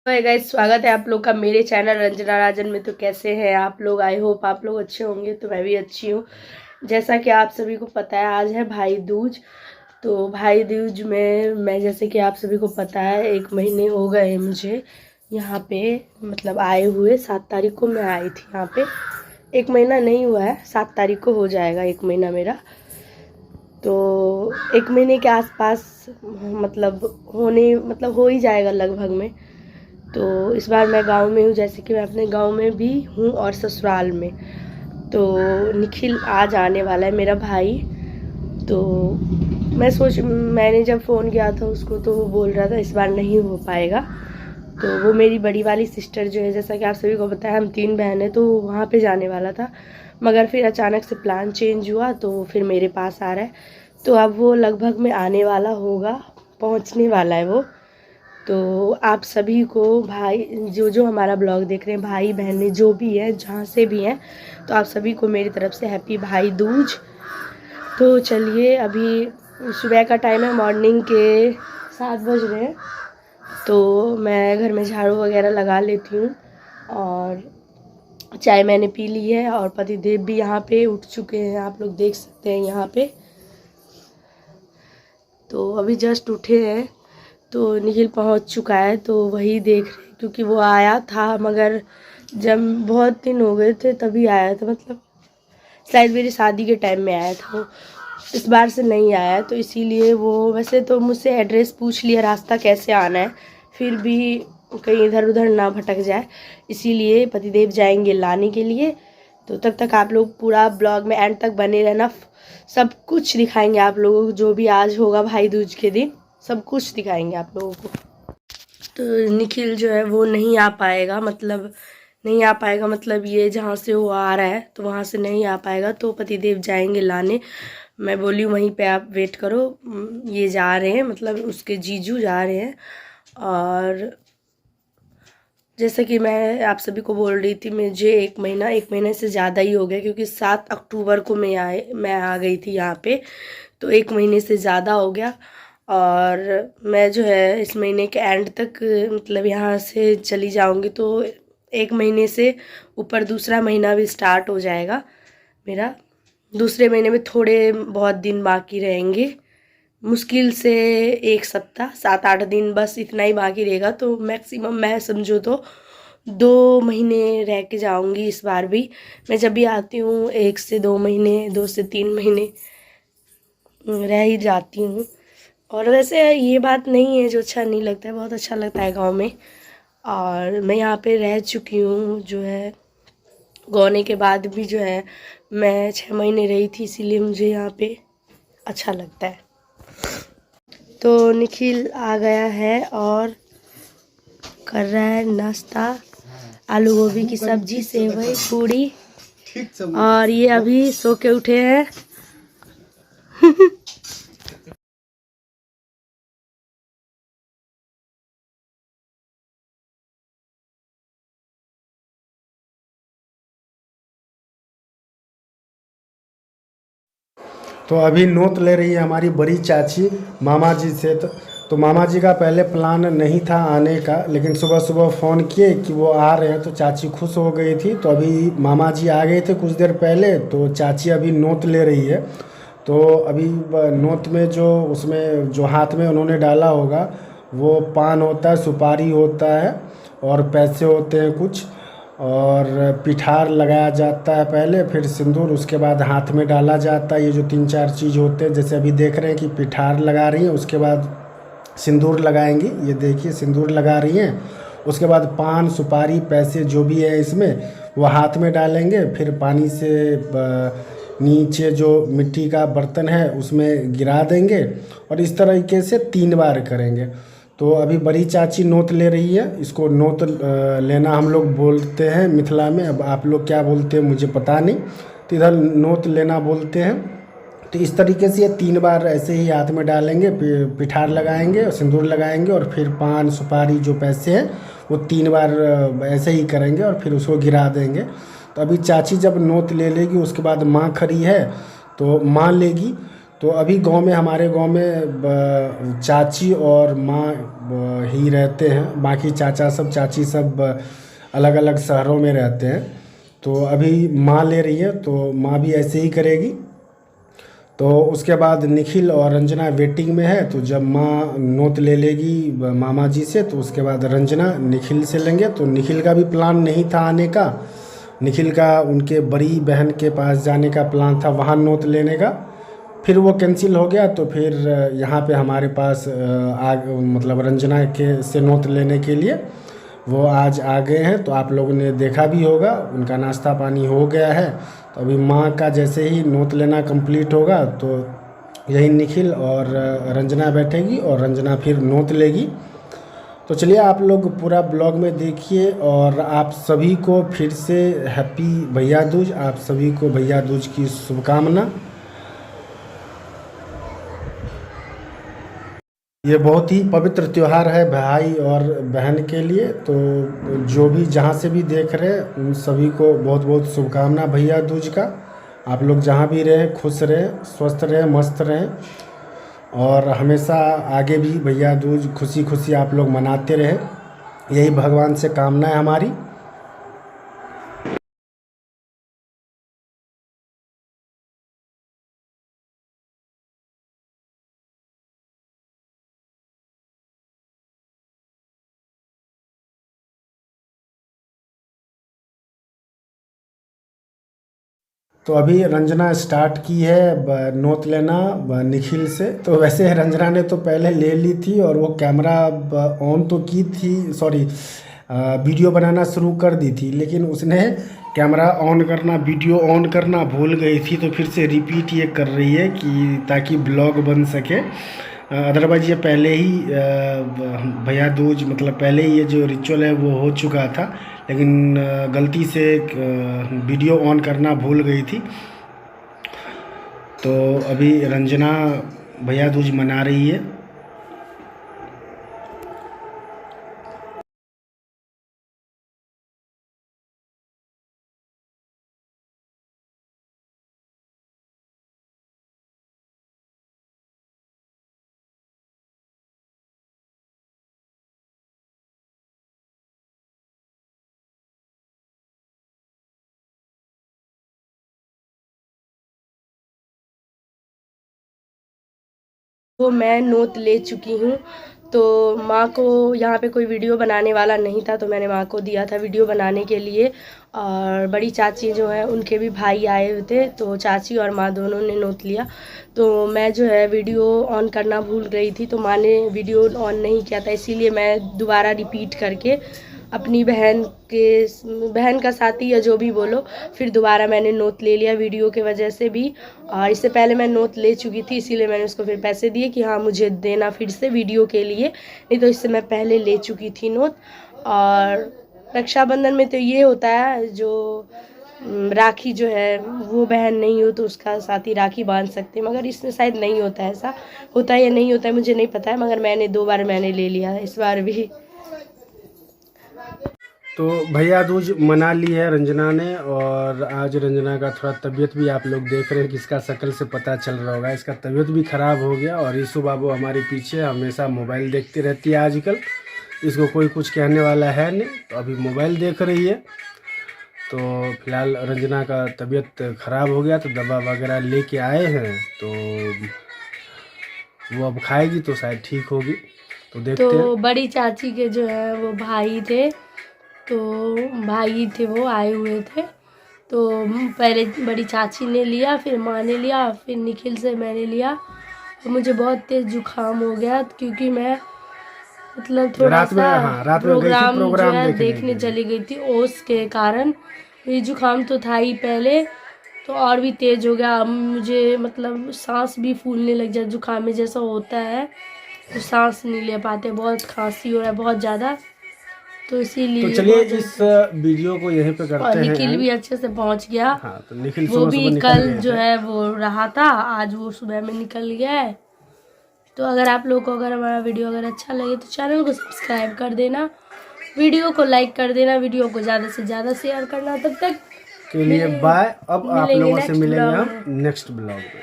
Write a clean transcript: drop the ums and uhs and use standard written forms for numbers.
तो गाइस, स्वागत है आप लोग का मेरे चैनल रंजना राजन में। तो कैसे हैं आप लोग? आई होप आप लोग अच्छे होंगे। तो मैं भी अच्छी हूँ। जैसा कि आप सभी को पता है, आज है भाई दूज। तो भाई दूज में मैं, जैसे कि आप सभी को पता है, 1 महीने हो गए मुझे यहाँ पे, मतलब आए हुए। 7 तारीख को मैं आई थी यहाँ पे। 1 महीना नहीं हुआ है, 7 तारीख को हो जाएगा 1 महीना मेरा। तो 1 महीने के आसपास मतलब हो ही जाएगा लगभग में। तो इस बार मैं गांव में हूँ, जैसे कि मैं अपने गांव में भी हूँ और ससुराल में। तो निखिल आज आने वाला है, मेरा भाई। तो मैंने जब फ़ोन किया था उसको, तो वो बोल रहा था इस बार नहीं हो पाएगा। तो वो मेरी बड़ी वाली सिस्टर जो है, जैसा कि आप सभी को पता है, हम 3 बहन हैं, तो वहाँ पे जाने वाला था। मगर फिर अचानक से प्लान चेंज हुआ, तो फिर मेरे पास आ रहा है। तो अब वो लगभग में आने वाला होगा, पहुँचने वाला है वो। तो आप सभी को, भाई जो जो हमारा ब्लॉग देख रहे हैं, भाई बहनें जो भी हैं, जहाँ से भी हैं, तो आप सभी को मेरी तरफ से हैप्पी भाई दूज। तो चलिए, अभी सुबह का टाइम है, मॉर्निंग के 7 बज रहे हैं। तो मैं घर में झाड़ू वगैरह लगा लेती हूँ, और चाय मैंने पी ली है। और पतिदेव भी यहाँ पे उठ चुके हैं, आप लोग देख सकते हैं यहाँ पे। तो अभी जस्ट उठे हैं। तो निखिल पहुंच चुका है, तो वही देख रहे हैं, क्योंकि वो आया था, मगर जब बहुत दिन हो गए थे तभी आया था, मतलब शायद मेरी शादी के टाइम में आया था वो। इस बार से नहीं आया, तो इसीलिए वो, वैसे तो मुझसे एड्रेस पूछ लिया, रास्ता कैसे आना है, फिर भी कहीं इधर उधर ना भटक जाए, इसीलिए पतिदेव जाएंगे लाने के लिए। तो तब तक आप लोग पूरा ब्लॉग में एंड तक बने रहना। सब कुछ दिखाएंगे आप लोगों को, जो भी आज होगा भाई दूज के दिन, सब कुछ दिखाएंगे आप लोगों को। तो निखिल जो है वो नहीं आ पाएगा, मतलब नहीं आ पाएगा, मतलब ये जहाँ से वो आ रहा है तो वहाँ से नहीं आ पाएगा। तो पतिदेव जाएंगे लाने। मैं बोली वहीं पे आप वेट करो, ये जा रहे हैं, मतलब उसके जीजू जा रहे हैं। और जैसे कि मैं आप सभी को बोल रही थी, मुझे 1 महीने से ज़्यादा ही हो गया, क्योंकि 7 अक्टूबर को मैं आ गई थी यहाँ पे। तो 1 महीने से ज़्यादा हो गया। और मैं जो है इस महीने के एंड तक, मतलब यहाँ से चली जाऊँगी, तो 1 महीने से ऊपर दूसरा महीना भी स्टार्ट हो जाएगा मेरा। दूसरे महीने में थोड़े बहुत दिन बाकी रहेंगे, मुश्किल से 1 सप्ताह, 7-8 दिन, बस इतना ही बाकी रहेगा। तो मैक्सिमम मैं समझो तो 2 महीने रह के जाऊँगी इस बार भी। मैं जब भी आती हूँ 1 से 2 महीने, 2 से 3 महीने रह ही जाती हूँ। और वैसे ये बात नहीं है जो अच्छा नहीं लगता है, बहुत अच्छा लगता है गांव में। और मैं यहाँ पे रह चुकी हूँ जो है, गाँव के बाद भी जो है मैं 6 महीने रही थी, इसीलिए मुझे यहाँ पे अच्छा लगता है। तो निखिल आ गया है और कर रहा है नाश्ता, आलू गोभी की सब्जी, सेवई, पूड़ी। और ये अभी सो के उठे हैं। तो अभी नोट ले रही है हमारी बड़ी चाची मामा जी से। तो मामा जी का पहले प्लान नहीं था आने का, लेकिन सुबह सुबह फ़ोन किए कि वो आ रहे हैं, तो चाची खुश हो गई थी। तो अभी मामा जी आ गए थे कुछ देर पहले, तो चाची अभी नोट ले रही है। तो अभी नोट में जो, उसमें जो हाथ में उन्होंने डाला होगा, वो पान होता है, सुपारी होता है, और पैसे होते हैं कुछ, और पिठार लगाया जाता है पहले, फिर सिंदूर, उसके बाद हाथ में डाला जाता है। ये जो 3-4 चीज़ होते हैं, जैसे अभी देख रहे हैं कि पिठार लगा रही हैं, उसके बाद सिंदूर लगाएंगी। ये देखिए सिंदूर लगा रही हैं। उसके बाद पान सुपारी पैसे जो भी है इसमें, वो हाथ में डालेंगे, फिर पानी से नीचे जो मिट्टी का बर्तन है उसमें गिरा देंगे, और इस तरीके से 3 बार करेंगे। तो अभी बड़ी चाची नोत ले रही है। इसको नोत लेना हम लोग बोलते हैं मिथिला में, अब आप लोग क्या बोलते हैं मुझे पता नहीं। तो इधर नोत लेना बोलते हैं। तो इस तरीके से ये 3 बार ऐसे ही हाथ में डालेंगे, पिठार लगाएंगे और सिंदूर लगाएंगे, और फिर पान सुपारी जो पैसे हैं वो 3 बार ऐसे ही करेंगे, और फिर उसको गिरा देंगे। तो अभी चाची जब नोत ले लेगी, उसके बाद माँ खड़ी है तो माँ लेगी। तो अभी गांव में, हमारे गांव में चाची और माँ ही रहते हैं, बाकी चाचा सब, चाची सब अलग अलग शहरों में रहते हैं। तो अभी माँ ले रही है, तो माँ भी ऐसे ही करेगी। तो उसके बाद निखिल और रंजना वेटिंग में है, तो जब माँ नोट ले लेगी मामा जी से, तो उसके बाद रंजना निखिल से लेंगे। तो निखिल का भी प्लान नहीं था आने का, निखिल का उनके बड़ी बहन के पास जाने का प्लान था, वहाँ नोट लेने का, फिर वो कैंसिल हो गया। तो फिर यहाँ पे हमारे पास मतलब रंजना के से नोट लेने के लिए वो आज आ गए हैं। तो आप लोगों ने देखा भी होगा, उनका नाश्ता पानी हो गया है। तो अभी माँ का जैसे ही नोट लेना कंप्लीट होगा, तो यही निखिल और रंजना बैठेगी और रंजना फिर नोट लेगी। तो चलिए आप लोग पूरा ब्लॉग में देखिए, और आप सभी को फिर से हैप्पी भैया दूज, आप सभी को भैया दूज की शुभकामना। ये बहुत ही पवित्र त्यौहार है भाई और बहन के लिए। तो जो भी जहाँ से भी देख रहे हैं उन सभी को बहुत बहुत शुभकामना भैया दूज का। आप लोग जहाँ भी रहें खुश रहें, स्वस्थ रहें, मस्त रहें, और हमेशा आगे भी भैया दूज खुशी खुशी आप लोग मनाते रहें, यही भगवान से कामना है हमारी। तो अभी रंजना स्टार्ट की है नोट लेना निखिल से। तो वैसे रंजना ने तो पहले ले ली थी और वो कैमरा ऑन तो की थी, सॉरी वीडियो बनाना शुरू कर दी थी, लेकिन उसने कैमरा ऑन करना, वीडियो ऑन करना भूल गई थी। तो फिर से रिपीट ये कर रही है कि ताकि ब्लॉग बन सके। अदरवाइज ये पहले ही भैया दूज मतलब पहले ही ये जो रिचुअल है वो हो चुका था, लेकिन गलती से वीडियो ऑन करना भूल गई थी। तो अभी रंजना भैया दूज मना रही है। तो मैं नोट ले चुकी हूँ। तो माँ को यहाँ पे कोई वीडियो बनाने वाला नहीं था, तो मैंने माँ को दिया था वीडियो बनाने के लिए। और बड़ी चाची जो है उनके भी भाई आए हुए थे, तो चाची और माँ दोनों ने नोट लिया। तो मैं जो है वीडियो ऑन करना भूल गई थी, तो माँ ने वीडियो ऑन नहीं किया था, इसीलिए मैं दोबारा रिपीट करके अपनी बहन का साथी या जो भी बोलो, फिर दोबारा मैंने नोट ले लिया वीडियो के वजह से भी। और इससे पहले मैं नोट ले चुकी थी, इसीलिए मैंने उसको फिर पैसे दिए कि हाँ मुझे देना फिर से वीडियो के लिए, नहीं तो इससे मैं पहले ले चुकी थी नोट। और रक्षाबंधन में तो ये होता है, जो राखी जो है वो बहन नहीं हो तो उसका साथी राखी बांध सकते हैं, मगर इसमें शायद नहीं होता है, ऐसा होता है या नहीं होता है मुझे नहीं पता है, मगर मैंने 2 बार मैंने ले लिया है, इस बार भी। तो भैया दूज मना ली है रंजना ने, और आज रंजना का थोड़ा तबीयत भी आप लोग देख रहे हैं कि इसका शक्ल से पता चल रहा होगा, इसका तबीयत भी ख़राब हो गया। और ईशु बाबू हमारे पीछे हमेशा मोबाइल देखती रहती है आजकल, इसको कोई कुछ कहने वाला है नहीं, तो अभी मोबाइल देख रही है। तो फिलहाल रंजना का तबीयत ख़राब हो गया, तो दवा वगैरह लेके आए हैं, तो वो अब खाएगी तो शायद ठीक होगी। तो देखते हैं। तो बड़ी चाची के जो है वो भाई थे, वो आए हुए थे। तो पहले बड़ी चाची ने लिया, फिर माँ ने लिया, फिर निखिल से मैंने लिया। तो मुझे बहुत तेज जुकाम हो गया, क्योंकि मैं मतलब थोड़ा सा रात में गई थी प्रोग्राम जो है देखने चली गई थी, ओस के कारण ये जुकाम तो था ही पहले, तो और भी तेज हो गया। अब मुझे मतलब सांस भी फूलने लग जाए, जुकाम में जैसा होता है, तो सांस नहीं ले पाते, बहुत खांसी हो रहा है बहुत ज़्यादा, तो इसीलिए। तो चलिए इस वीडियो को यहीं पे करते हैं। निखिल भी अच्छे से पहुंच गया। हाँ, तो निखिल वो भी कल जो है वो रहा था, आज वो सुबह में निकल गया है। तो अगर आप लोगों को अगर हमारा वीडियो अगर अच्छा लगे तो चैनल को सब्सक्राइब कर देना, वीडियो को लाइक कर देना, वीडियो को ज़्यादा से ज़्यादा शेयर करना। तब तक के लिए बाय। अब आप लोगों से मिलेंगे हम नेक्स्ट ब्लॉग में।